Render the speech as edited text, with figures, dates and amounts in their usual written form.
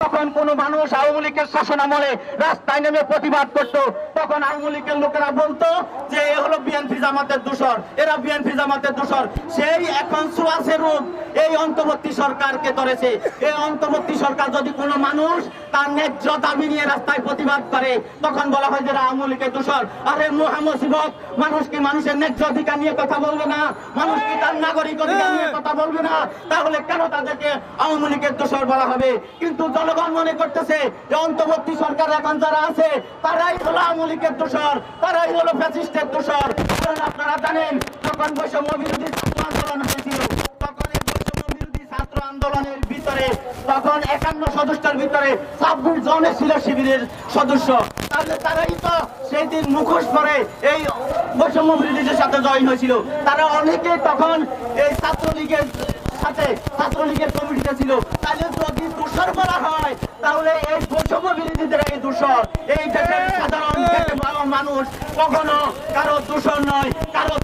তখন কোন মানুষ আওয়ামী লীগের শাসন আমলে রাস্তায় নেমে প্রতিবাদ করত, তখন আওয়ামী লীগের লোকেরা বলতো যে এ হলো বিএনপি জামাতের দোসর, এরা বিএনপি জামাতের দোসর। সেই এখন সুয়াসের রূপ এই অন্তর্বর্তী সরকারকে ধরেছে। এই অন্তর্বর্তী সরকার যদি কোনো মানুষ তার ন্যায্য দাবি নিয়ে রাস্তায় প্রতিবাদ করে, তখন বলা হয় যে আওয়ামী লীগের দোসর। আরে মুসিবত, মানুষ কি মানুষের ন্যায্য অধিকার নিয়ে কথা বলবে না? মানুষ কি তার নাগরিক অধিকার নিয়ে কথা বলবে না? তাহলে কেন তাদেরকে আওয়ামী লীগের দোসর বলা হবে? কিন্তু জনগণ মনে করতেছে যে অন্তর্বর্তী সরকার এখন যারা আছে তারাই হলো আওয়ামী লীগের দোসর, তারাই হলো ফ্যাসিস্টের দোসর। কারণ আপনারা জানেন, যখন বৈষম্য বিরোধী ছাত্র আন্দোলন হয়েছিল, তখন এই বৈষম্য বিরোধী ছাত্র আন্দোলনের ভিতরে তখন 51 সদস্যের ভিতরে 26 জনে ছিল শিবিরের সদস্য। তাহলে তারাই তো সেই দিন মুখোশ পরে এই বৈষম্য বিরোধীদের সাথে জয়েন হয়েছিল। তারা অনেকে তখন এই ছাত্রলীগের সাথে ছাত্রলীগের কমিটিতে ছিল। তাহলে যদি দোষর বলা হয়, তাহলে এই বৈষম্য বিরোধীদের এই দোষর। এই দেশের সাধারণ মানুষ কখনো কারো দোষর নয়, কারো